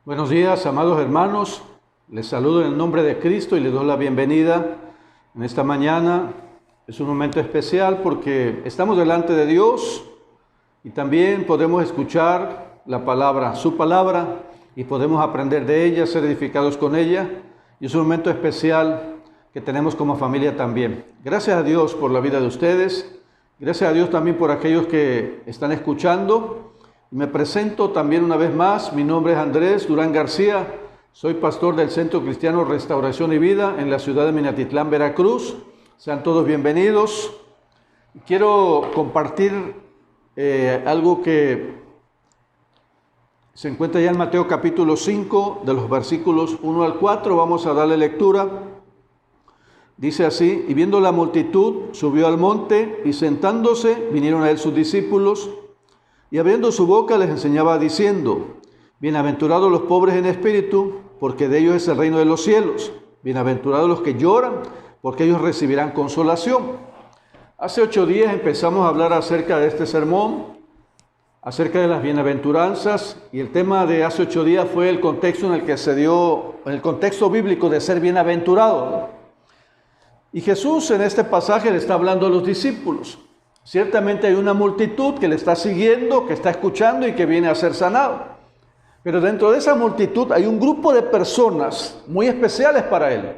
Buenos días, amados hermanos. Les saludo en el nombre de Cristo y les doy la bienvenida en esta mañana. Es un momento especial porque estamos delante de Dios y también podemos escuchar la palabra, su palabra, y podemos aprender de ella, ser edificados con ella. Y es un momento especial que tenemos como familia también. Gracias a Dios por la vida de ustedes. Gracias a Dios también por aquellos que están escuchando. Me presento también una vez más. Mi nombre es Andrés Durán García. Soy pastor del Centro Cristiano Restauración y Vida en la ciudad de Minatitlán, Veracruz. Sean todos bienvenidos. Quiero compartir algo que se encuentra ya en Mateo capítulo 5, de los versículos 1 al 4. Vamos a darle lectura. Dice así: y viendo la multitud, subió al monte, y sentándose, vinieron a él sus discípulos, y abriendo su boca les enseñaba diciendo: bienaventurados los pobres en espíritu, porque de ellos es el reino de los cielos. Bienaventurados los que lloran, porque ellos recibirán consolación. Hace 8 días empezamos a hablar acerca de este sermón, acerca de las bienaventuranzas, y el tema de hace 8 días fue el contexto en el que se dio, el contexto bíblico de ser bienaventurado. Y Jesús en este pasaje le está hablando a los discípulos. Ciertamente hay una multitud que le está siguiendo, que está escuchando y que viene a ser sanado. Pero dentro de esa multitud hay un grupo de personas muy especiales para él.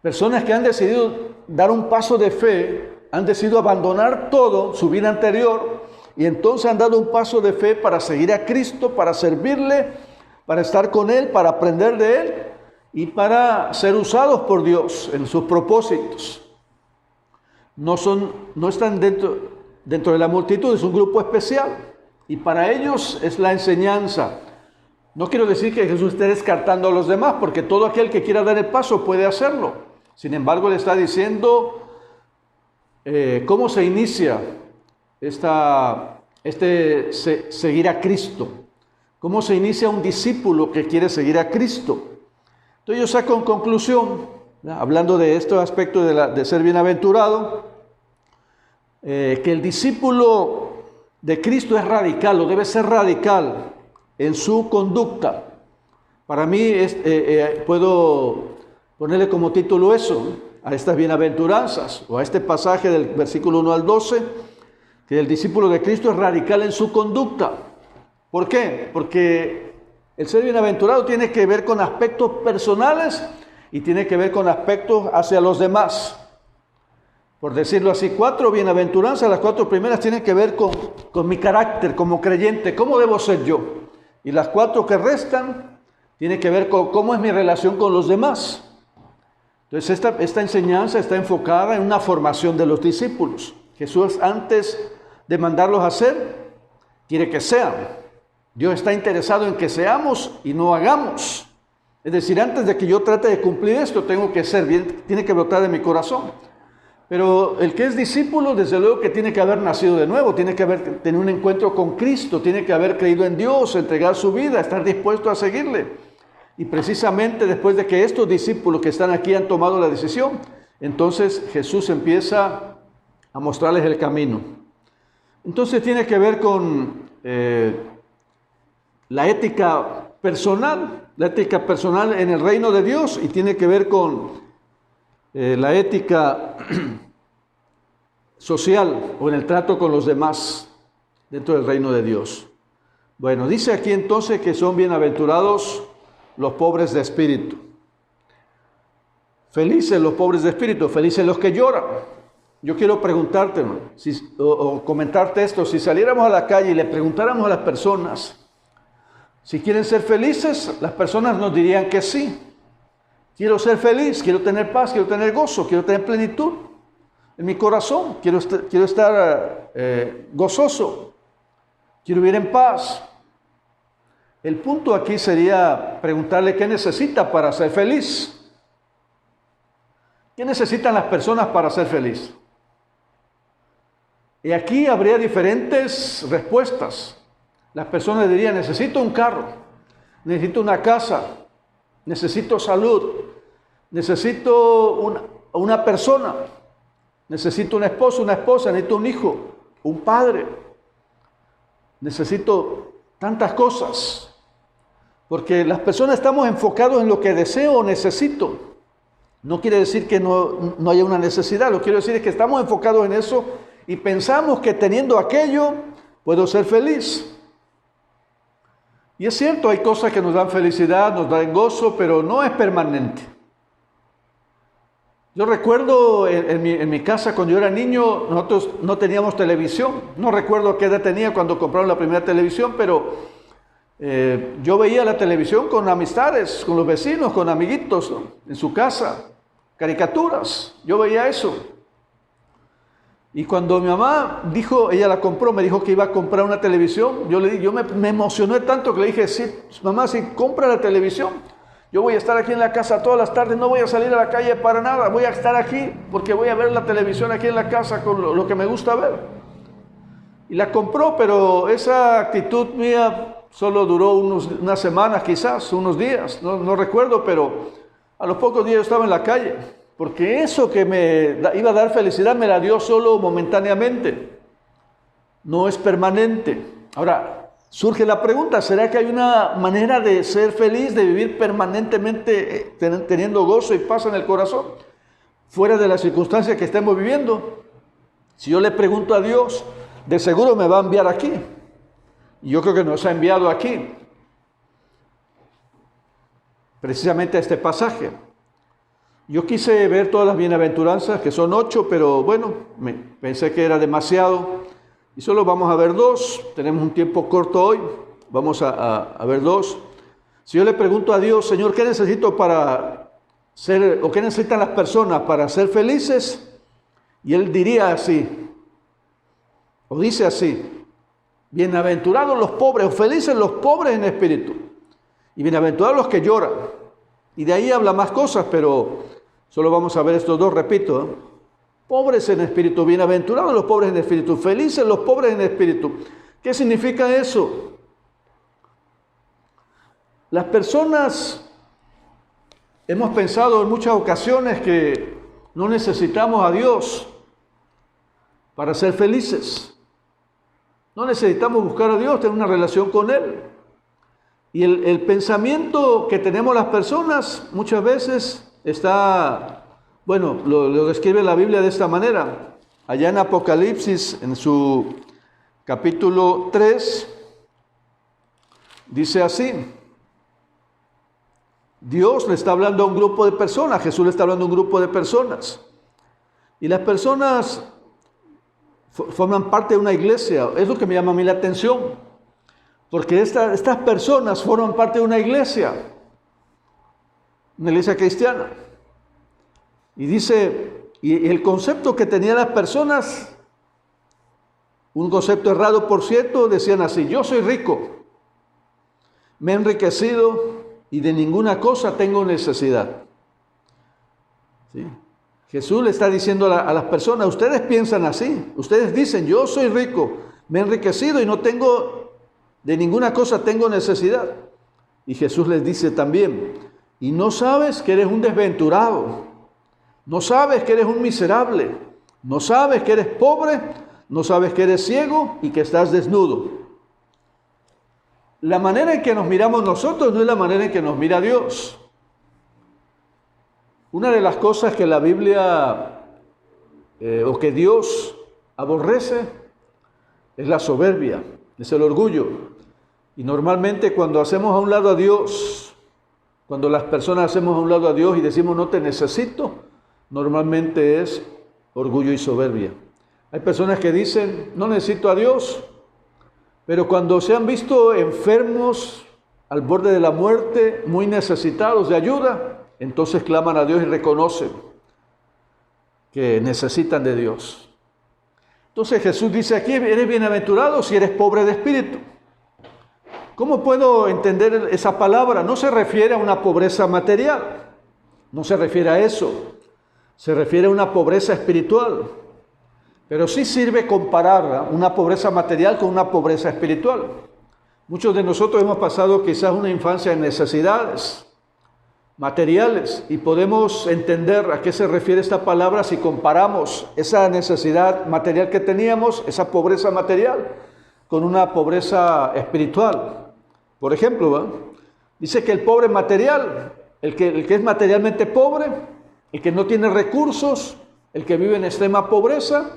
Personas que han decidido dar un paso de fe, han decidido abandonar todo, su vida anterior, y entonces han dado un paso de fe para seguir a Cristo, para servirle, para estar con Él, para aprender de Él y para ser usados por Dios en sus propósitos. No están dentro de la multitud, es un grupo especial. Y para ellos es la enseñanza. No quiero decir que Jesús esté descartando a los demás, porque todo aquel que quiera dar el paso puede hacerlo. Sin embargo, le está diciendo cómo se inicia seguir a Cristo. Cómo se inicia un discípulo que quiere seguir a Cristo. Entonces yo saco en conclusión, hablando de este aspecto de ser bienaventurado, que el discípulo de Cristo es radical, o debe ser radical en su conducta. Para mí puedo ponerle como título eso, a estas bienaventuranzas, o a este pasaje del versículo 1 al 12, que el discípulo de Cristo es radical en su conducta. ¿Por qué? Porque el ser bienaventurado tiene que ver con aspectos personales y tiene que ver con aspectos hacia los demás. Por decirlo así, 4 bienaventuranzas, las 4 primeras tienen que ver con mi carácter como creyente, cómo debo ser yo. Y las 4 que restan tienen que ver con cómo es mi relación con los demás. Entonces esta enseñanza está enfocada en una formación de los discípulos. Jesús, antes de mandarlos a hacer, quiere que sean. Dios está interesado en que seamos y no hagamos. Es decir, antes de que yo trate de cumplir esto, tengo que ser bien, tiene que brotar de mi corazón. Pero el que es discípulo, desde luego que tiene que haber nacido de nuevo, tiene que haber tenido un encuentro con Cristo, tiene que haber creído en Dios, entregar su vida, estar dispuesto a seguirle. Y precisamente después de que estos discípulos que están aquí han tomado la decisión, entonces Jesús empieza a mostrarles el camino. Entonces tiene que ver con la ética personal en el reino de Dios, y tiene que ver con la ética social o en el trato con los demás dentro del reino de Dios. Bueno, dice aquí entonces que son bienaventurados los pobres de espíritu. Felices los pobres de espíritu, felices los que lloran. Yo quiero preguntarte o comentarte esto: si saliéramos a la calle y le preguntáramos a las personas si quieren ser felices, las personas nos dirían que sí. Quiero ser feliz, quiero tener paz, quiero tener gozo, quiero tener plenitud en mi corazón, quiero estar gozoso, quiero vivir en paz. El punto aquí sería preguntarle qué necesita para ser feliz. ¿Qué necesitan las personas para ser feliz? Y aquí habría diferentes respuestas. Las personas dirían: necesito un carro, necesito una casa, necesito salud, necesito una persona, necesito un esposo, una esposa, necesito un hijo, un padre, necesito tantas cosas. Porque las personas estamos enfocados en lo que deseo o necesito. No quiere decir que no haya una necesidad, lo que quiero decir es que estamos enfocados en eso y pensamos que teniendo aquello puedo ser feliz. Y es cierto, hay cosas que nos dan felicidad, nos dan gozo, pero no es permanente. Yo recuerdo en mi casa cuando yo era niño, nosotros no teníamos televisión. No recuerdo qué edad tenía cuando compraron la primera televisión, pero yo veía la televisión con amistades, con los vecinos, con amiguitos, ¿no? En su casa, caricaturas, yo veía eso. Y cuando mi mamá dijo, ella la compró, me dijo que iba a comprar una televisión, yo me emocioné tanto que le dije, sí, mamá, si compra la televisión, yo voy a estar aquí en la casa todas las tardes, no voy a salir a la calle para nada, voy a estar aquí porque voy a ver la televisión aquí en la casa con lo que me gusta ver. Y la compró, pero esa actitud mía solo duró unas semanas quizás, unos días, no recuerdo, pero a los pocos días yo estaba en la calle, porque eso que me iba a dar felicidad me la dio solo momentáneamente, no es permanente. Ahora, surge la pregunta, ¿será que hay una manera de ser feliz, de vivir permanentemente teniendo gozo y paz en el corazón, fuera de las circunstancias que estemos viviendo? Si yo le pregunto a Dios, de seguro me va a enviar aquí. Y yo creo que nos ha enviado aquí, precisamente a este pasaje. Yo quise ver todas las bienaventuranzas, que son 8, pero bueno, pensé que era demasiado. Y solo vamos a ver 2, tenemos un tiempo corto hoy, vamos a ver 2. Si yo le pregunto a Dios, Señor, ¿qué necesito para ser, o qué necesitan las personas para ser felices? Y Él diría así, o dice así, bienaventurados los pobres, o felices los pobres en espíritu, y bienaventurados los que lloran. Y de ahí habla más cosas, pero solo vamos a ver estos 2, repito, ¿eh? Pobres en espíritu, bienaventurados los pobres en espíritu, felices los pobres en espíritu. ¿Qué significa eso? Las personas hemos pensado en muchas ocasiones que no necesitamos a Dios para ser felices. No necesitamos buscar a Dios, tener una relación con Él. Y el pensamiento que tenemos las personas muchas veces está, bueno, lo describe la Biblia de esta manera. Allá en Apocalipsis, en su capítulo 3, dice así. Dios le está hablando a un grupo de personas, Jesús le está hablando a un grupo de personas. Y las personas forman parte de una iglesia. Es lo que me llama a mí la atención, porque estas personas forman parte de una iglesia cristiana. Y dice, y el concepto que tenían las personas, un concepto errado por cierto, decían así: yo soy rico, me he enriquecido y de ninguna cosa tengo necesidad. ¿Sí? Jesús le está diciendo a las personas, ustedes piensan así, ustedes dicen, yo soy rico, me he enriquecido y no tengo, de ninguna cosa tengo necesidad. Y Jesús les dice también, y no sabes que eres un desventurado, no sabes que eres un miserable, no sabes que eres pobre, no sabes que eres ciego y que estás desnudo. La manera en que nos miramos nosotros no es la manera en que nos mira Dios. Una de las cosas que la Biblia o que Dios aborrece es la soberbia, es el orgullo. Y normalmente cuando hacemos a un lado a Dios, cuando las personas hacemos a un lado a Dios y decimos no te necesito, normalmente es orgullo y soberbia. Hay personas que dicen no necesito a Dios, pero cuando se han visto enfermos al borde de la muerte, muy necesitados de ayuda, entonces claman a Dios y reconocen que necesitan de Dios. Entonces Jesús dice aquí, eres bienaventurado si eres pobre de espíritu. ¿Cómo puedo entender esa palabra? No se refiere a una pobreza material, no se refiere a eso, se refiere a una pobreza espiritual. Pero sí sirve comparar una pobreza material con una pobreza espiritual. Muchos de nosotros hemos pasado quizás una infancia en necesidades materiales y podemos entender a qué se refiere esta palabra si comparamos esa necesidad material que teníamos, esa pobreza material, con una pobreza espiritual. Por ejemplo, Dice que el pobre material, el que es materialmente pobre, el que no tiene recursos, el que vive en extrema pobreza,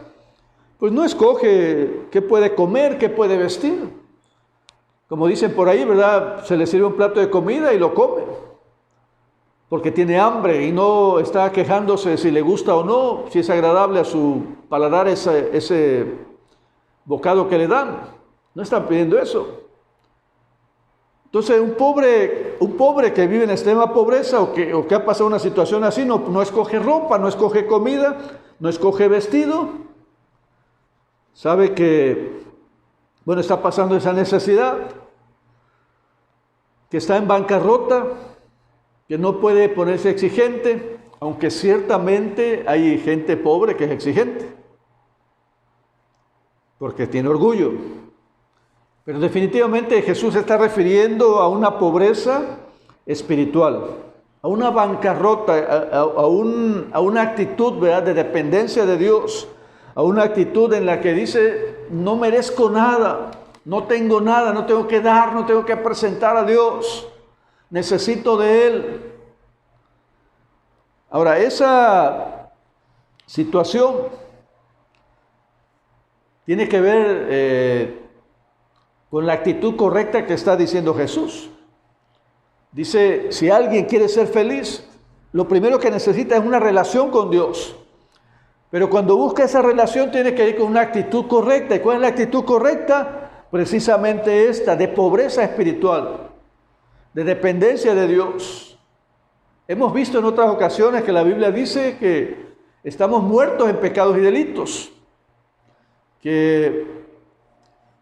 pues no escoge qué puede comer, qué puede vestir. Como dicen por ahí, ¿verdad? Se le sirve un plato de comida y lo come, porque tiene hambre y no está quejándose si le gusta o no, si es agradable a su paladar ese bocado que le dan. No están pidiendo eso. Entonces un pobre que vive en extrema pobreza o que ha pasado una situación así, no escoge ropa, no escoge comida, no escoge vestido. Sabe que, bueno, está pasando esa necesidad, que está en bancarrota, que no puede ponerse exigente, aunque ciertamente hay gente pobre que es exigente, porque tiene orgullo. Pero definitivamente Jesús se está refiriendo a una pobreza espiritual, a una bancarrota, a una actitud, ¿verdad?, de dependencia de Dios, a una actitud en la que dice, no merezco nada, no tengo nada, no tengo que dar, no tengo que presentar a Dios, necesito de Él. Ahora, esa situación tiene que ver con la actitud correcta que está diciendo Jesús. Dice, si alguien quiere ser feliz, lo primero que necesita es una relación con Dios. Pero cuando busca esa relación tiene que ir con una actitud correcta. ¿Y cuál es la actitud correcta? Precisamente esta, de pobreza espiritual, de dependencia de Dios. Hemos visto en otras ocasiones que la Biblia dice que estamos muertos en pecados y delitos, que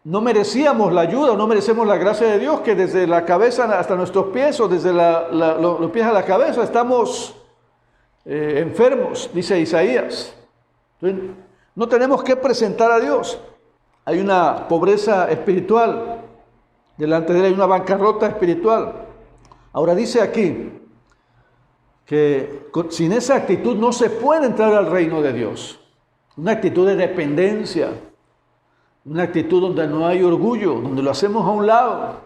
no merecíamos la ayuda, no merecemos la gracia de Dios, que desde la cabeza hasta nuestros pies o desde los pies a la cabeza estamos enfermos, dice Isaías. Entonces, no tenemos que presentar a Dios. Hay una pobreza espiritual delante de Él, hay una bancarrota espiritual. Ahora dice aquí que sin esa actitud no se puede entrar al reino de Dios. Una actitud de dependencia. Una actitud donde no hay orgullo, donde lo hacemos a un lado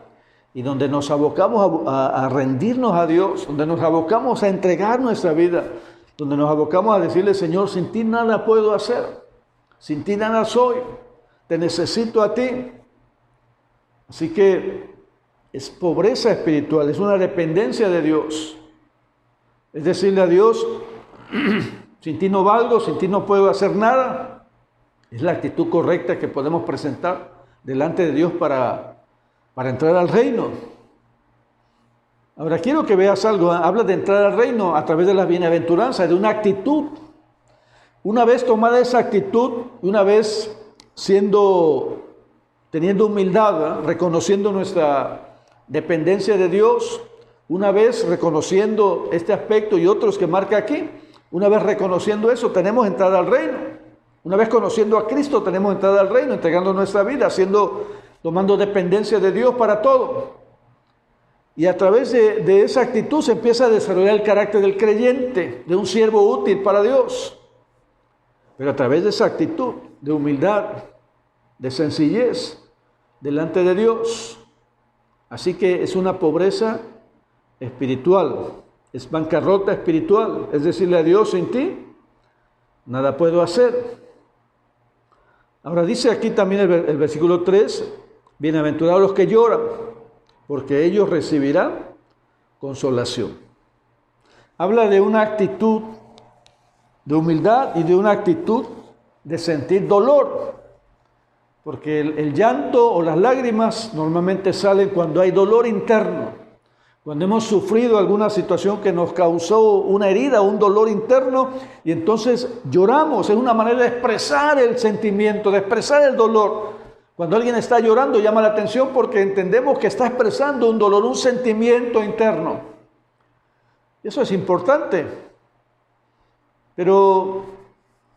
y donde nos abocamos a rendirnos a Dios, donde nos abocamos a entregar nuestra vida, donde nos abocamos a decirle, Señor, sin ti nada puedo hacer, sin ti nada soy, te necesito a ti. Así que es pobreza espiritual, es una dependencia de Dios. Es decirle a Dios, sin ti no valgo, sin ti no puedo hacer nada. Es la actitud correcta que podemos presentar delante de Dios para entrar al reino. Ahora quiero que veas algo. Habla de entrar al reino a través de las bienaventuranzas, de una actitud. Una vez tomada esa actitud, una vez teniendo humildad, ¿verdad?, reconociendo nuestra dependencia de Dios, una vez reconociendo este aspecto y otros que marca aquí, una vez reconociendo eso, tenemos entrada al reino. Una vez conociendo a Cristo, tenemos entrada al reino, entregando nuestra vida, tomando dependencia de Dios para todo. Y a través de esa actitud se empieza a desarrollar el carácter del creyente, de un siervo útil para Dios. Pero a través de esa actitud de humildad, de sencillez, delante de Dios. Así que es una pobreza espiritual, es bancarrota espiritual, es decirle a Dios, sin ti nada puedo hacer. Ahora dice aquí también el versículo 3, bienaventurados los que lloran, porque ellos recibirán consolación. Habla de una actitud de humildad y de una actitud de sentir dolor, porque el llanto o las lágrimas normalmente salen cuando hay dolor interno. Cuando hemos sufrido alguna situación que nos causó una herida, un dolor interno, y entonces lloramos, es una manera de expresar el sentimiento, de expresar el dolor. Cuando alguien está llorando llama la atención porque entendemos que está expresando un dolor, un sentimiento interno. Eso es importante. Pero,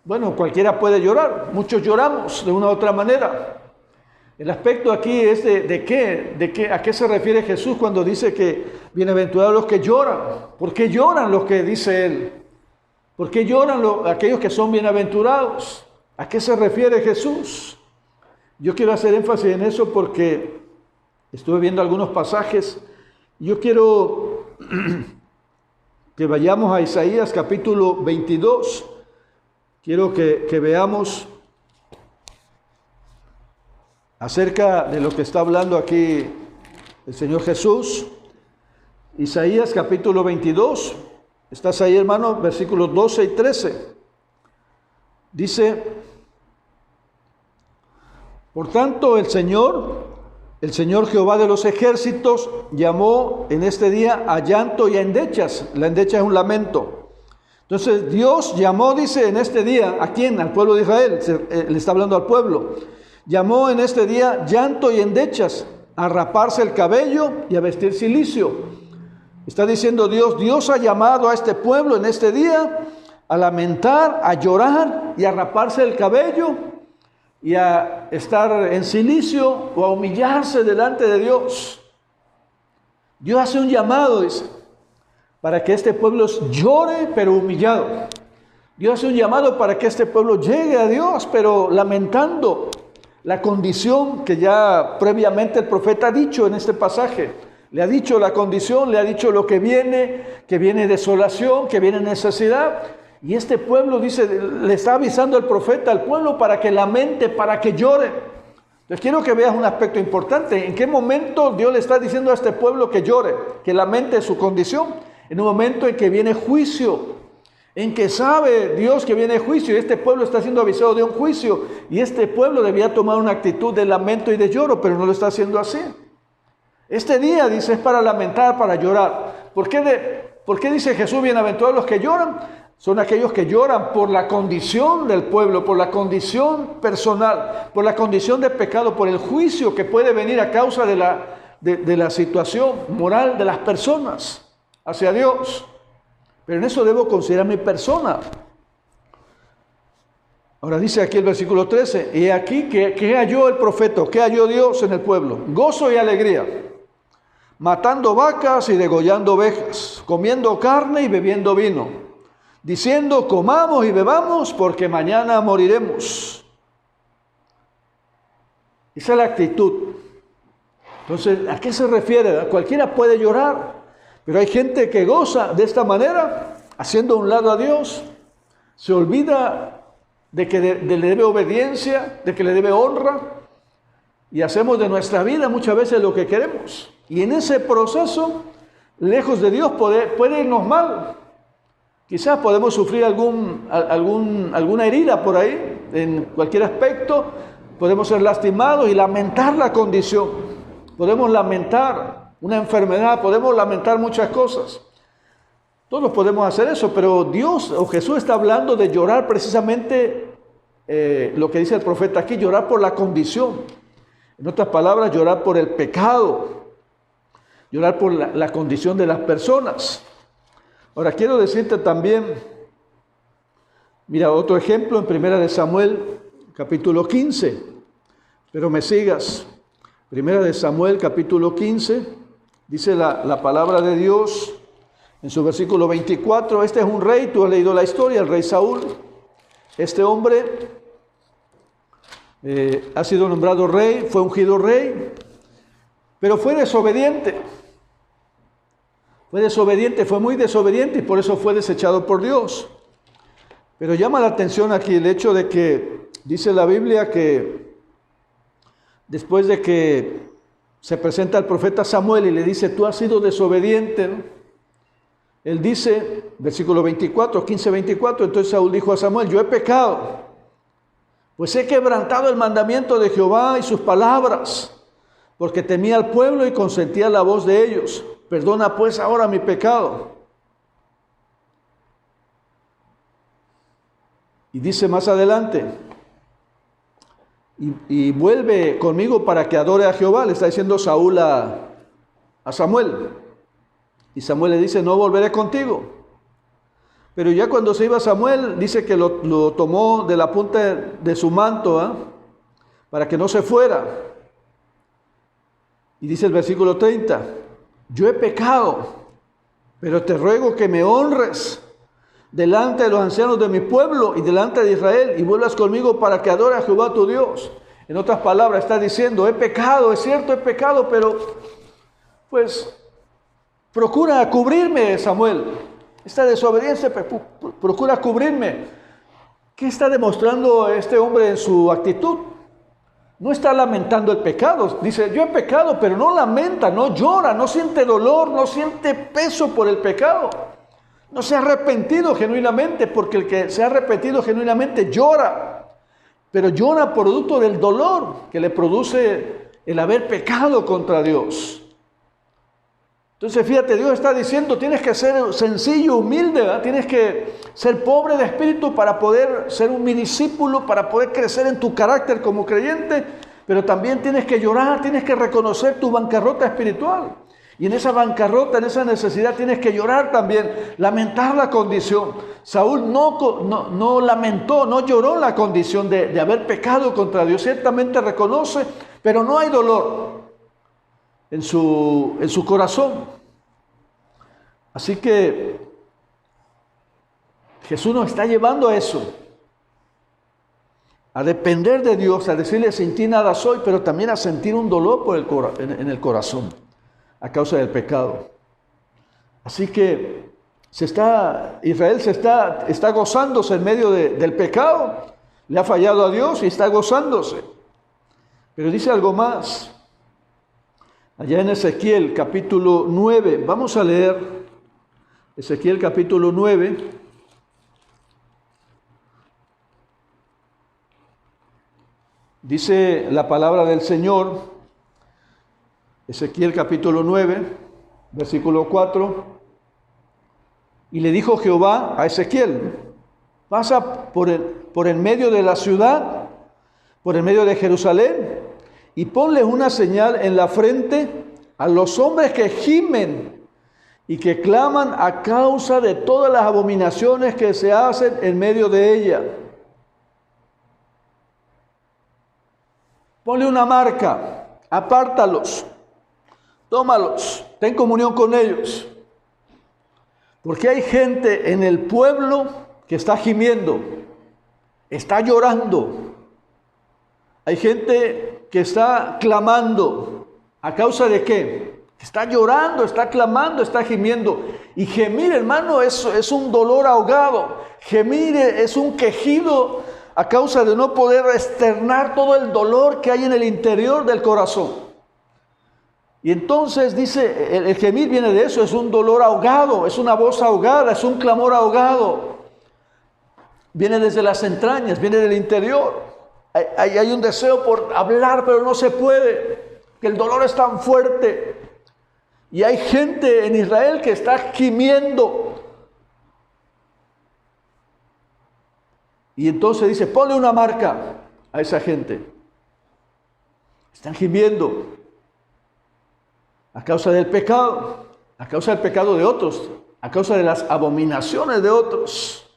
bueno, cualquiera puede llorar, muchos lloramos de una u otra manera. El aspecto aquí es ¿a qué se refiere Jesús cuando dice que bienaventurados los que lloran? ¿Por qué lloran los que dice Él? ¿Por qué lloran aquellos que son bienaventurados? ¿A qué se refiere Jesús? Yo quiero hacer énfasis en eso porque estuve viendo algunos pasajes Yo quiero que vayamos a Isaías capítulo 22. Quiero que veamos acerca de lo que está hablando aquí el Señor Jesús. Isaías capítulo 22. ¿Estás ahí, hermano? Versículos 12 y 13. Dice: por tanto, el Señor Jehová de los ejércitos, llamó en este día a llanto y a endechas. La endecha es un lamento. Entonces Dios llamó, dice, en este día, ¿a quién? Al pueblo de Israel. Le está hablando al pueblo. Llamó en este día llanto y endechas, a raparse el cabello y a vestir cilicio. Está diciendo Dios ha llamado a este pueblo en este día a lamentar, a llorar y a raparse el cabello y a estar en cilicio o a humillarse delante de Dios. Dios hace un llamado, dice, para que este pueblo llore pero humillado. Dios hace un llamado para que este pueblo llegue a Dios pero lamentando la condición que ya previamente el profeta ha dicho en este pasaje. Le ha dicho la condición, le ha dicho lo que viene desolación, que viene necesidad. Y este pueblo, dice, le está avisando el profeta al pueblo para que lamente, para que llore. Entonces quiero que veas un aspecto importante. ¿En qué momento Dios le está diciendo a este pueblo que llore, que lamente su condición? En un momento en que viene juicio, en que sabe Dios que viene juicio, y este pueblo está siendo avisado de un juicio, y este pueblo debía tomar una actitud de lamento y de lloro, pero no lo está haciendo así. Este día, dice, es para lamentar, para llorar. ¿Por qué dice Jesús, bienaventurados los que lloran? Son aquellos que lloran por la condición del pueblo, por la condición personal, por la condición de pecado, por el juicio que puede venir a causa de la situación moral de las personas hacia Dios. Pero en eso debo considerar mi persona. Ahora dice aquí el versículo 13, y aquí que halló el profeta, que halló Dios en el pueblo, gozo y alegría, matando vacas y degollando ovejas, comiendo carne y bebiendo vino, diciendo, comamos y bebamos, porque mañana moriremos. Esa es la actitud. Entonces, ¿a qué se refiere? Cualquiera puede llorar, pero hay gente que goza de esta manera, haciendo a un lado a Dios, se olvida de que le debe obediencia, de que le debe honra, y hacemos de nuestra vida muchas veces lo que queremos. Y en ese proceso, lejos de Dios, puede irnos mal. Quizás podemos sufrir alguna herida por ahí, en cualquier aspecto. Podemos ser lastimados y lamentar la condición. Podemos lamentar una enfermedad, podemos lamentar muchas cosas. Todos podemos hacer eso, pero Dios o Jesús está hablando de llorar precisamente lo que dice el profeta aquí, llorar por la condición. En otras palabras, llorar por el pecado, llorar por la condición de las personas. Ahora quiero decirte también, mira, otro ejemplo en 1 Samuel capítulo 15, pero me sigas. 1 Samuel capítulo 15, dice la palabra de Dios en su versículo 24, este es un rey, tú has leído la historia, el rey Saúl. Este hombre ha sido nombrado rey, fue ungido rey, pero fue desobediente. Fue muy desobediente y por eso fue desechado por Dios. Pero llama la atención aquí el hecho de que dice la Biblia que después de que se presenta el profeta Samuel y le dice, tú has sido desobediente, ¿no? Él dice, versículo 24, 15-24, entonces Saúl dijo a Samuel, yo he pecado, pues he quebrantado el mandamiento de Jehová y sus palabras, porque temía al pueblo y consentía la voz de ellos. Perdona pues ahora mi pecado. Y dice más adelante, y vuelve conmigo para que adore a Jehová, le está diciendo Saúl a Samuel. Y Samuel le dice, no volveré contigo. Pero ya cuando se iba Samuel, dice que lo tomó de la punta de su manto, para que no se fuera. Y dice el versículo 30, yo he pecado, pero te ruego que me honres delante de los ancianos de mi pueblo y delante de Israel, y vuelvas conmigo para que adore a Jehová tu Dios. En otras palabras, está diciendo, he pecado, es cierto, he pecado, pero pues procura cubrirme, Samuel. Esta desobediencia procura cubrirme. ¿Qué está demostrando este hombre en su actitud? No está lamentando el pecado. Dice, yo he pecado, pero no lamenta, no llora, no siente dolor, no siente peso por el pecado. No se ha arrepentido genuinamente, porque el que se ha arrepentido genuinamente llora. Pero llora producto del dolor que le produce el haber pecado contra Dios. Entonces, fíjate, Dios está diciendo, tienes que ser sencillo, humilde, ¿verdad? Tienes que ser pobre de espíritu para poder ser un mi discípulo, para poder crecer en tu carácter como creyente, pero también tienes que llorar, tienes que reconocer tu bancarrota espiritual. Y en esa bancarrota, en esa necesidad, tienes que llorar también, lamentar la condición. Saúl no lamentó, no lloró la condición de haber pecado contra Dios. Ciertamente reconoce, pero no hay dolor en su corazón. Así que Jesús nos está llevando a eso, a depender de Dios, a decirle sin ti nada soy, pero también a sentir un dolor en el corazón a causa del pecado. Así que Israel está gozándose en medio del pecado, le ha fallado a Dios y está gozándose. Pero dice algo más. Allá en Ezequiel capítulo 9, vamos a leer Ezequiel capítulo 9. Dice la palabra del Señor, Ezequiel capítulo 9, versículo 4. Y le dijo Jehová a Ezequiel, pasa por el medio de la ciudad, por el medio de Jerusalén, y ponles una señal en la frente a los hombres que gimen y que claman a causa de todas las abominaciones que se hacen en medio de ella. Ponle una marca, apártalos, tómalos, ten comunión con ellos. Porque hay gente en el pueblo que está gimiendo, está llorando. Hay gente que está clamando. ¿A causa de qué? Está llorando, está clamando, está gimiendo. Y gemir, hermano, es un dolor ahogado. Gemir es un quejido a causa de no poder externar todo el dolor que hay en el interior del corazón. Y entonces dice, el gemir viene de eso, es un dolor ahogado, es una voz ahogada, es un clamor ahogado. Viene desde las entrañas, viene del interior. Hay un deseo por hablar, pero no se puede, que el dolor es tan fuerte. Y hay gente en Israel que está gimiendo. Y entonces dice, ponle una marca a esa gente. Están gimiendo a causa del pecado, a causa del pecado de otros, a causa de las abominaciones de otros,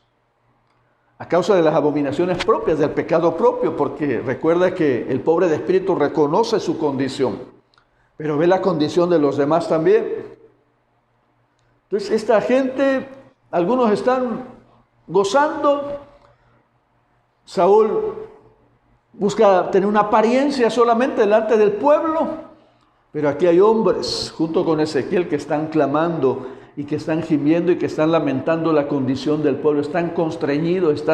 a causa de las abominaciones propias, del pecado propio, porque recuerda que el pobre de espíritu reconoce su condición, pero ve la condición de los demás también. Entonces esta gente, algunos están gozando. Saúl busca tener una apariencia solamente delante del pueblo, pero aquí hay hombres junto con Ezequiel que están clamando y que están gimiendo y que están lamentando la condición del pueblo, están constreñidos,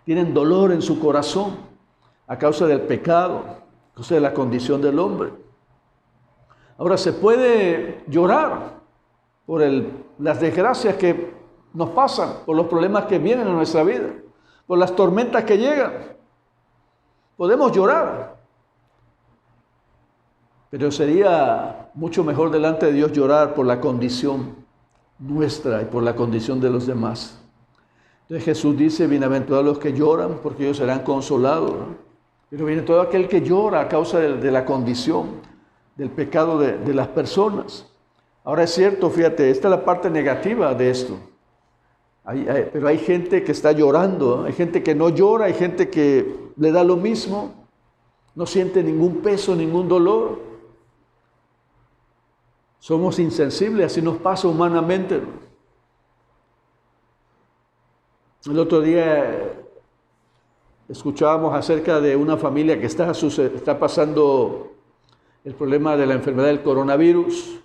tienen dolor en su corazón a causa del pecado, a causa de la condición del hombre. Ahora se puede llorar por las desgracias que nos pasan, por los problemas que vienen en nuestra vida, por las tormentas que llegan. Podemos llorar, pero sería mucho mejor delante de Dios llorar por la condición nuestra y por la condición de los demás. Entonces Jesús dice, bienaventurados los que lloran, porque ellos serán consolados, ¿no? Pero viene todo aquel que llora a causa de la condición, del pecado de las personas. Ahora es cierto, fíjate, esta es la parte negativa de esto. Pero hay gente que está llorando, ¿no? Hay gente que no llora, hay gente que le da lo mismo, no siente ningún peso, ningún dolor. Somos insensibles, así nos pasa humanamente. El otro día escuchábamos acerca de una familia que está pasando el problema de la enfermedad del coronavirus.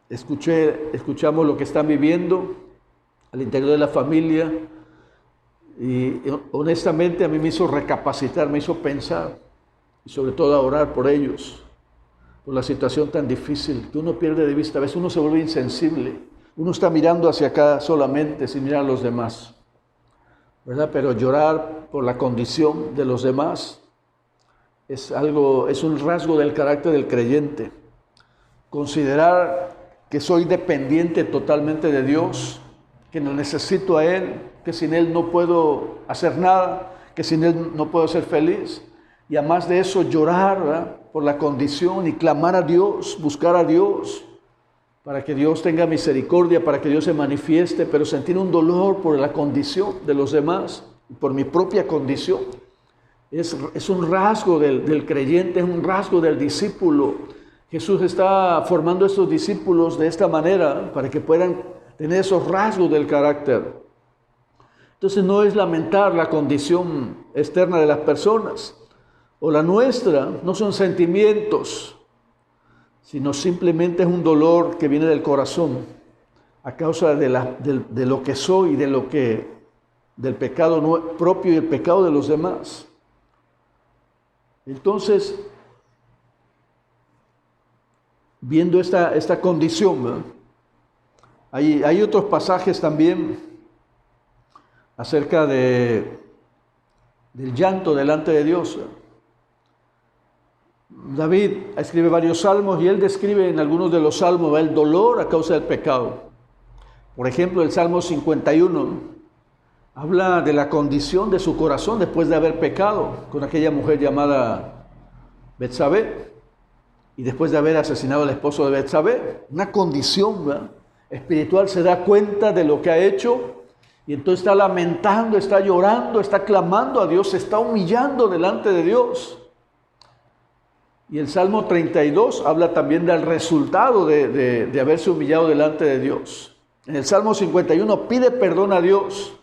escuchamos lo que están viviendo al interior de la familia y honestamente a mí me hizo recapacitar, me hizo pensar y sobre todo a orar por ellos, por la situación tan difícil que uno pierde de vista. A veces uno se vuelve insensible, uno está mirando hacia acá solamente sin mirar a los demás, ¿verdad? Pero llorar por la condición de los demás es un rasgo del carácter del creyente. Considerar que soy dependiente totalmente de Dios, que lo necesito a Él, que sin Él no puedo hacer nada, que sin Él no puedo ser feliz. Y además de eso, llorar, ¿verdad?, por la condición y clamar a Dios, buscar a Dios, para que Dios tenga misericordia, para que Dios se manifieste, pero sentir un dolor por la condición de los demás, por mi propia condición. Es un rasgo del creyente, es un rasgo del discípulo. Jesús está formando a estos discípulos de esta manera para que puedan tener esos rasgos del carácter. Entonces no es lamentar la condición externa de las personas o la nuestra, no son sentimientos, sino simplemente es un dolor que viene del corazón a causa de lo que soy, del pecado propio y el pecado de los demás. Entonces, viendo esta condición, ¿verdad?, hay otros pasajes también acerca del llanto delante de Dios. David escribe varios salmos y él describe en algunos de los salmos el dolor a causa del pecado. Por ejemplo, el Salmo 51 habla de la condición de su corazón después de haber pecado con aquella mujer llamada Betsabé y después de haber asesinado al esposo de Betsabé. Una condición, ¿verdad?, espiritual. Se da cuenta de lo que ha hecho y entonces está lamentando, está llorando, está clamando a Dios, se está humillando delante de Dios. Y el Salmo 32 habla también del resultado de haberse humillado delante de Dios. En el Salmo 51 pide perdón a Dios.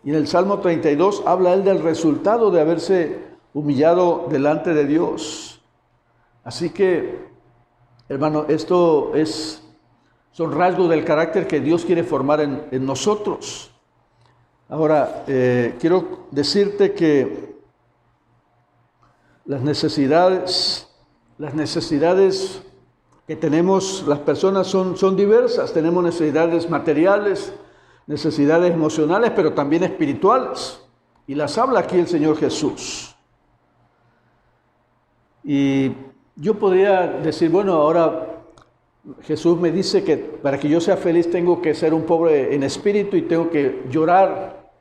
Y en el Salmo 32 habla él del resultado de haberse humillado delante de Dios. Así que, hermano, son rasgos del carácter que Dios quiere formar en nosotros. Ahora, quiero decirte que las necesidades que tenemos las personas son diversas. Tenemos necesidades materiales, necesidades emocionales, pero también espirituales. Y las habla aquí el Señor Jesús. Y yo podría decir, bueno, ahora Jesús me dice que para que yo sea feliz tengo que ser un pobre en espíritu y tengo que llorar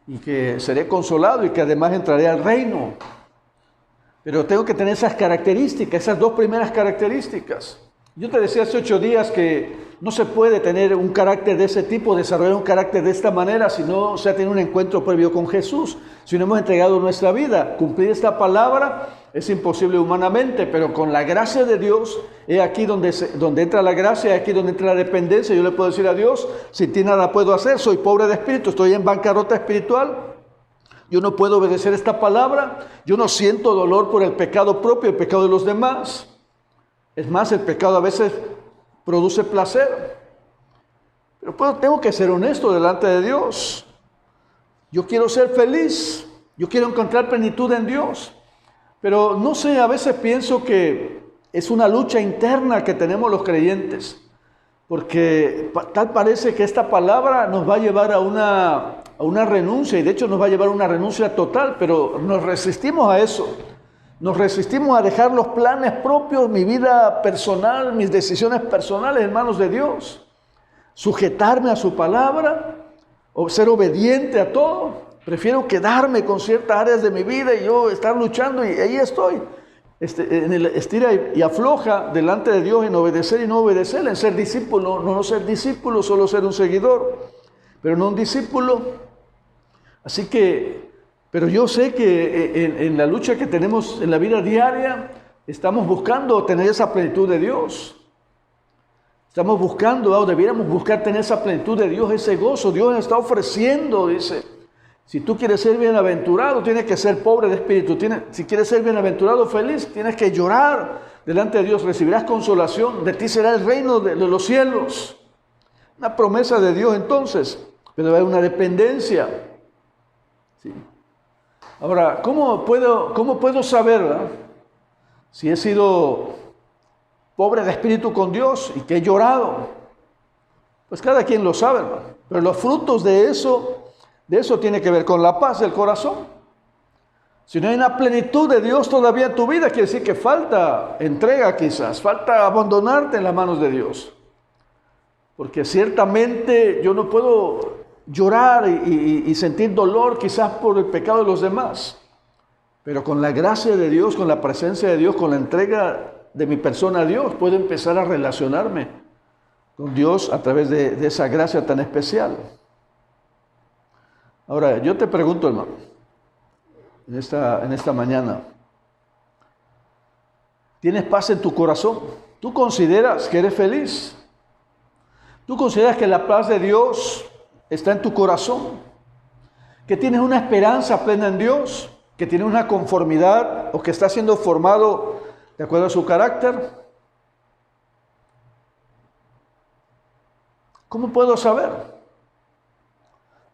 y que seré consolado y que además entraré al reino. Pero tengo que tener esas características, esas dos primeras características. Yo te decía hace 8 días que no se puede tener un carácter de ese tipo, desarrollar un carácter de esta manera si no se ha tenido un encuentro previo con Jesús, si no hemos entregado nuestra vida. Cumplir esta palabra es imposible humanamente, pero con la gracia de Dios, es aquí donde entra la gracia, es aquí donde entra la dependencia. Yo le puedo decir a Dios, sin ti nada puedo hacer, soy pobre de espíritu, estoy en bancarrota espiritual. Yo no puedo obedecer esta palabra, yo no siento dolor por el pecado propio, el pecado de los demás. Es más, el pecado a veces produce placer. Pero tengo que ser honesto delante de Dios. Yo quiero ser feliz, yo quiero encontrar plenitud en Dios. Pero no sé, a veces pienso que es una lucha interna que tenemos los creyentes. Porque tal parece que esta palabra nos va a llevar a una renuncia, y de hecho nos va a llevar a una renuncia total, pero nos resistimos a eso. Nos resistimos a dejar los planes propios, mi vida personal, mis decisiones personales en manos de Dios. Sujetarme a su palabra, o ser obediente a todo. Prefiero quedarme con ciertas áreas de mi vida y yo estar luchando y ahí estoy. En el estira y afloja delante de Dios en obedecer y no obedecer, en ser discípulo, no ser discípulo, solo ser un seguidor, pero no un discípulo. Así que, pero yo sé que en la lucha que tenemos en la vida diaria, estamos buscando tener esa plenitud de Dios. Estamos buscando, o debiéramos buscar tener esa plenitud de Dios, ese gozo. Dios nos está ofreciendo, dice. Si tú quieres ser bienaventurado, tienes que ser pobre de espíritu. Si quieres ser bienaventurado, feliz, tienes que llorar delante de Dios, recibirás consolación, de ti será el reino de los cielos. Una promesa de Dios entonces, pero hay una dependencia. ¿Sí? Ahora, ¿cómo puedo saber, ¿verdad?, si he sido pobre de espíritu con Dios y que he llorado? Pues cada quien lo sabe, hermano. Pero los frutos de eso tiene que ver con la paz del corazón. Si no hay una plenitud de Dios todavía en tu vida, quiere decir que falta entrega quizás, falta abandonarte en las manos de Dios. Porque ciertamente yo no puedo llorar y sentir dolor quizás por el pecado de los demás. Pero con la gracia de Dios, con la presencia de Dios, con la entrega de mi persona a Dios, puedo empezar a relacionarme con Dios a través de esa gracia tan especial. Ahora, yo te pregunto, hermano, en esta mañana, ¿tienes paz en tu corazón? ¿Tú consideras que eres feliz? ¿Tú consideras que la paz de Dios está en tu corazón? ¿Que tienes una esperanza plena en Dios? ¿Que tienes una conformidad o que está siendo formado de acuerdo a su carácter? ¿Cómo puedo saber?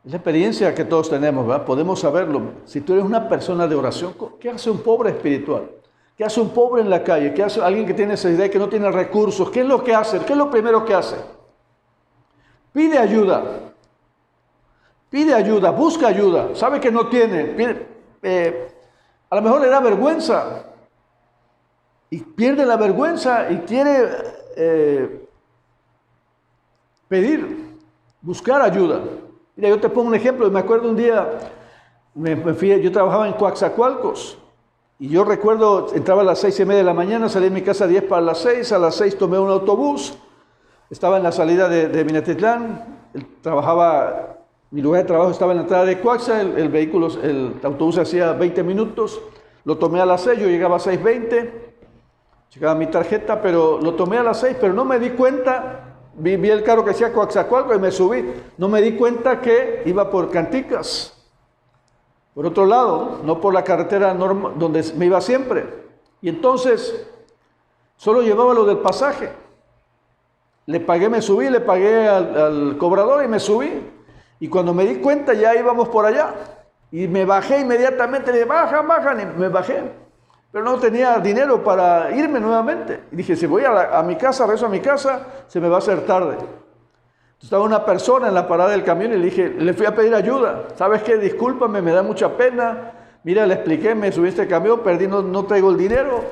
Es la experiencia que todos tenemos, ¿verdad? Podemos saberlo. Si tú eres una persona de oración, ¿qué hace un pobre espiritual? ¿Qué hace un pobre en la calle? ¿Qué hace alguien que tiene necesidad y que no tiene recursos? ¿Qué es lo que hace? ¿Qué es lo primero que hace? Pide ayuda. Pide ayuda, busca ayuda. Sabe que no tiene. A lo mejor le da vergüenza. Y pierde la vergüenza y quiere pedir, buscar ayuda. Mira, yo te pongo un ejemplo. Me acuerdo un día, yo trabajaba en Coaxacualcos. Y yo recuerdo, entraba a las 6:30 de la mañana, salí de mi casa a 10 para las 6. A las 6 tomé un autobús. Estaba en la salida de Minatitlán. Mi lugar de trabajo estaba en la entrada de Coaxa. El autobús hacía 20 minutos. Lo tomé a las 6, yo llegaba a 6:20. Llegaba mi tarjeta, pero lo tomé a las 6, pero no me di cuenta. Vi el carro que hacía Coaxacualco y me subí. No me di cuenta que iba por Canticas. Por otro lado, no por la carretera normal, donde me iba siempre. Y entonces, solo llevaba lo del pasaje. Me subí, le pagué al cobrador y me subí. Y cuando me di cuenta ya íbamos por allá. Y me bajé inmediatamente, le dije, baja, y me bajé. Pero no tenía dinero para irme nuevamente. Y dije, si voy a mi casa, regreso a mi casa, se me va a hacer tarde. Estaba una persona en la parada del camión y le fui a pedir ayuda. ¿Sabes qué? Discúlpame, me da mucha pena. Mira, le expliqué, me subí a este camión, perdí, no traigo el dinero.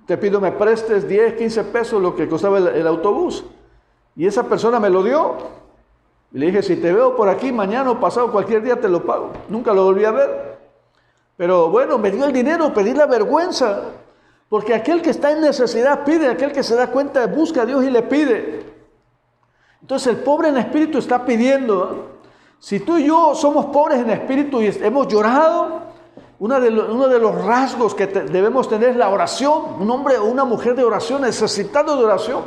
Te pido me prestes 10, 15 pesos lo que costaba el autobús. Y esa persona me lo dio. Y le dije, si te veo por aquí mañana o pasado cualquier día te lo pago. Nunca lo volví a ver. Pero bueno, me dio el dinero, pedí la vergüenza. Porque aquel que está en necesidad pide, aquel que se da cuenta busca a Dios y le pide. Entonces el pobre en espíritu está pidiendo. Si tú y yo somos pobres en espíritu y hemos llorado, uno de los rasgos que debemos tener es la oración. Un hombre o una mujer de oración, necesitado de oración.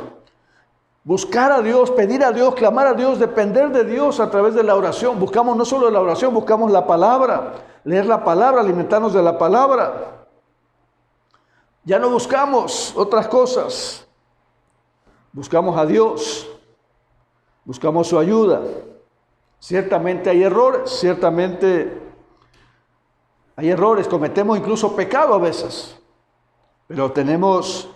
Buscar a Dios, pedir a Dios, clamar a Dios, depender de Dios a través de la oración. Buscamos no solo la oración, buscamos la palabra, leer la palabra, alimentarnos de la palabra. Ya no buscamos otras cosas. Buscamos a Dios. Buscamos su ayuda. Ciertamente hay errores, cometemos incluso pecado a veces, pero tenemos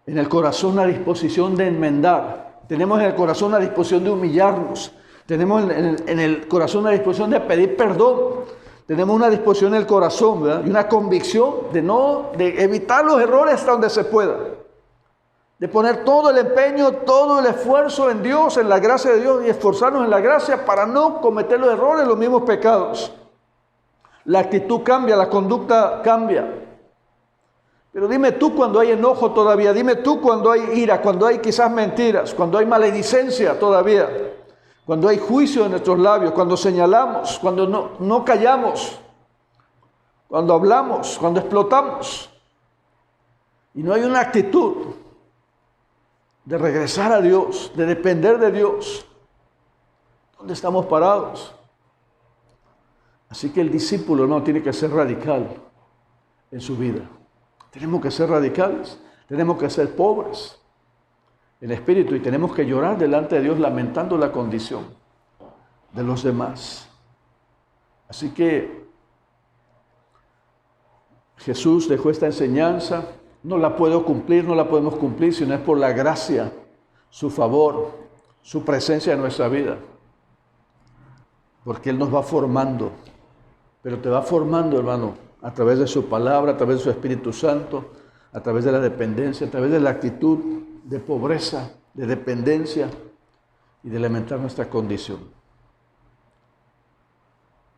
en el corazón una disposición de enmendar, tenemos en el corazón una disposición de humillarnos, tenemos en el corazón una disposición de pedir perdón, tenemos una disposición en el corazón, ¿verdad? Y una convicción de evitar los errores hasta donde se pueda. De poner todo el empeño, todo el esfuerzo en Dios, en la gracia de Dios y esforzarnos en la gracia para no cometer los errores, los mismos pecados. La actitud cambia, la conducta cambia. Pero dime tú cuando hay enojo todavía, dime tú cuando hay ira, cuando hay quizás mentiras, cuando hay maledicencia todavía, cuando hay juicio en nuestros labios, cuando señalamos, cuando no callamos, cuando hablamos, cuando explotamos. Y no hay una actitud de regresar a Dios, de depender de Dios. ¿Dónde estamos parados? Así que el discípulo no tiene que ser radical en su vida. Tenemos que ser radicales, tenemos que ser pobres en espíritu y tenemos que llorar delante de Dios lamentando la condición de los demás. Así que Jesús dejó esta enseñanza, no la puedo cumplir, no la podemos cumplir si no es por la gracia, su favor, su presencia en nuestra vida. Porque Él nos va formando, pero te va formando, hermano, a través de su palabra, a través de su Espíritu Santo, a través de la dependencia, a través de la actitud de pobreza, de dependencia y de lamentar nuestra condición.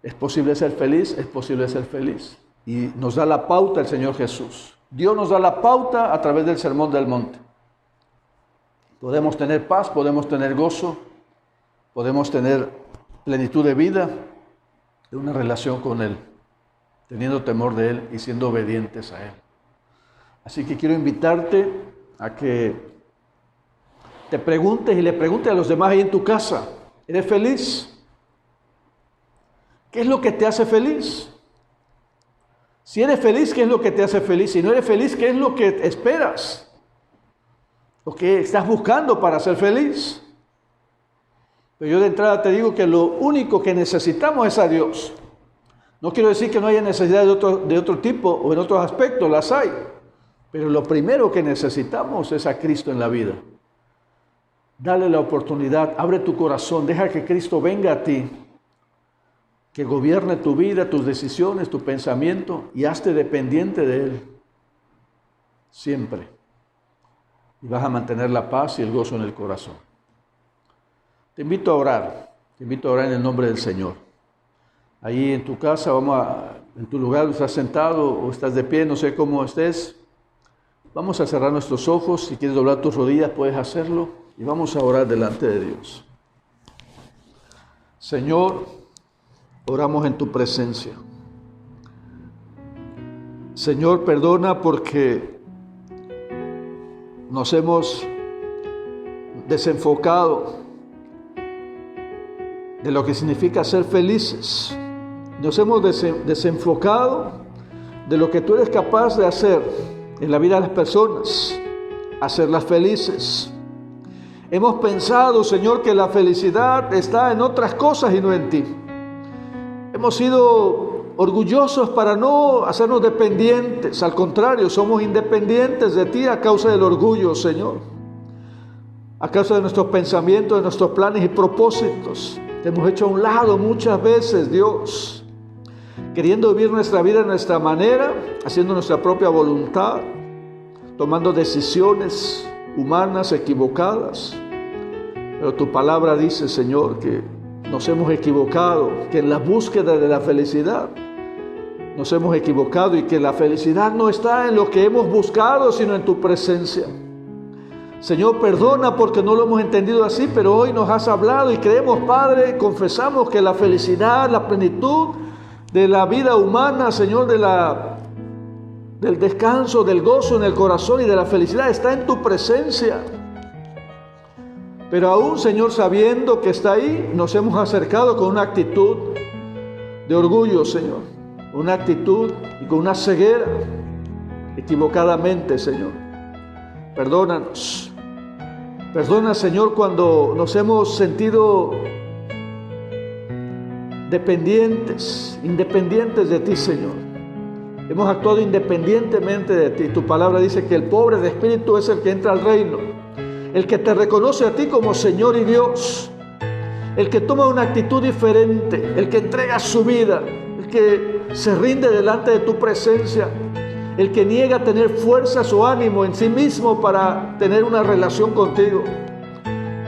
¿Es posible ser feliz? Es posible ser feliz. Y nos da la pauta el Señor Jesús. Dios nos da la pauta a través del Sermón del Monte. Podemos tener paz, podemos tener gozo, podemos tener plenitud de vida, de una relación con Él, teniendo temor de Él y siendo obedientes a Él. Así que quiero invitarte a que te preguntes y le preguntes a los demás ahí en tu casa, ¿eres feliz? ¿Qué es lo que te hace feliz? Si eres feliz, ¿qué es lo que te hace feliz? Si no eres feliz, ¿qué es lo que esperas? ¿Lo que estás buscando para ser feliz? Pero yo de entrada te digo que lo único que necesitamos es a Dios. No quiero decir que no haya necesidad de otro tipo o en otros aspectos, las hay. Pero lo primero que necesitamos es a Cristo en la vida. Dale la oportunidad, abre tu corazón, deja que Cristo venga a ti, que gobierne tu vida, tus decisiones, tu pensamiento y hazte dependiente de Él. Siempre. Y vas a mantener la paz y el gozo en el corazón. Te invito a orar en el nombre del Señor. Ahí en tu casa, en tu lugar, estás sentado o estás de pie, no sé cómo estés. Vamos a cerrar nuestros ojos, si quieres doblar tus rodillas puedes hacerlo y vamos a orar delante de Dios. Señor, oramos en tu presencia. Señor, perdona porque nos hemos desenfocado de lo que significa ser felices. Nos hemos desenfocado de lo que tú eres capaz de hacer en la vida de las personas, hacerlas felices. Hemos pensado, Señor, que la felicidad está en otras cosas y no en ti. Hemos sido orgullosos para no hacernos dependientes. Al contrario, somos independientes de ti a causa del orgullo, Señor. A causa de nuestros pensamientos, de nuestros planes y propósitos. Te hemos hecho a un lado muchas veces, Dios, queriendo vivir nuestra vida a nuestra manera, haciendo nuestra propia voluntad, tomando decisiones humanas equivocadas. Pero tu palabra dice, Señor, que nos hemos equivocado, que en la búsqueda de la felicidad nos hemos equivocado y que la felicidad no está en lo que hemos buscado, sino en tu presencia. Señor, perdona porque no lo hemos entendido así, pero hoy nos has hablado y creemos, Padre, confesamos que la felicidad, la plenitud de la vida humana, Señor, del descanso, del gozo en el corazón y de la felicidad está en tu presencia. Pero aún, Señor, sabiendo que está ahí, nos hemos acercado con una actitud de orgullo, Señor, una actitud y con una ceguera, equivocadamente, Señor. Perdónanos. Perdona, Señor, cuando nos hemos sentido independientes de ti, Señor. Hemos actuado independientemente de ti. Tu palabra dice que el pobre de espíritu es el que entra al reino. El que te reconoce a ti como Señor y Dios. El que toma una actitud diferente. El que entrega su vida. El que se rinde delante de tu presencia. El que niega tener fuerzas o ánimo en sí mismo para tener una relación contigo.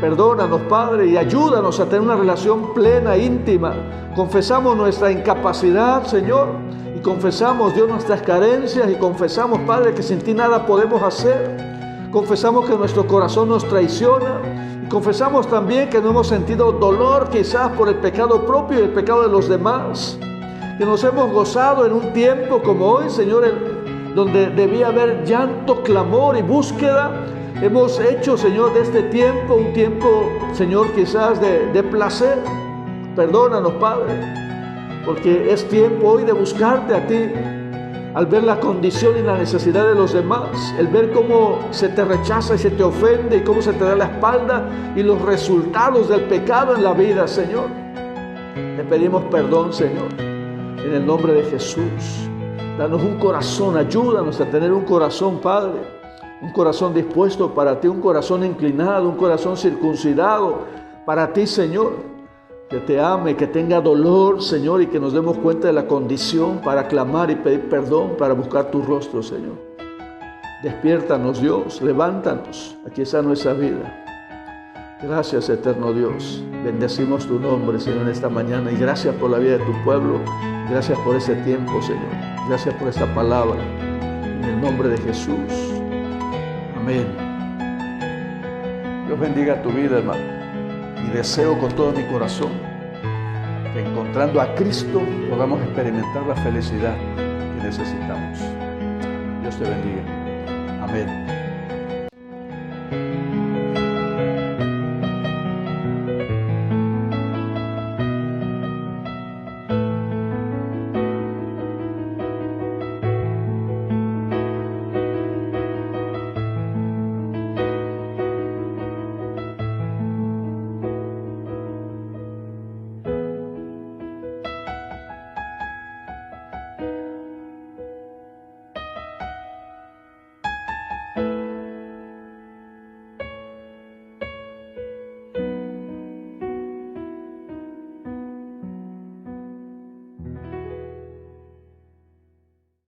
Perdónanos, Padre, y ayúdanos a tener una relación plena, íntima. Confesamos nuestra incapacidad, Señor, y confesamos, Dios, nuestras carencias, y confesamos, Padre, que sin ti nada podemos hacer. Confesamos que nuestro corazón nos traiciona, y confesamos también que no hemos sentido dolor quizás por el pecado propio y el pecado de los demás. Que nos hemos gozado en un tiempo como hoy, Señor, donde debía haber llanto, clamor y búsqueda. Hemos hecho, Señor, de este tiempo un tiempo, Señor, quizás de placer. Perdónanos, Padre, porque es tiempo hoy de buscarte a ti. al ver la condición y la necesidad de los demás, el ver cómo se te rechaza y se te ofende y cómo se te da la espalda y los resultados del pecado en la vida, Señor. Te pedimos perdón, Señor, en el nombre de Jesús. Danos un corazón, ayúdanos a tener un corazón, Padre, un corazón dispuesto para ti, un corazón inclinado, un corazón circuncidado para ti, Señor. Que te ame, que tenga dolor, Señor, y que nos demos cuenta de la condición para clamar y pedir perdón, para buscar tu rostro, Señor. Despiértanos, Dios, levántanos. Aquí está nuestra vida. Gracias, eterno Dios. Bendecimos tu nombre, Señor, en esta mañana. Y gracias por la vida de tu pueblo. Gracias por ese tiempo, Señor. Gracias por esta palabra. En el nombre de Jesús. Amén. Dios bendiga tu vida, hermano. Y deseo con todo mi corazón que encontrando a Cristo podamos experimentar la felicidad que necesitamos. Dios te bendiga. Amén.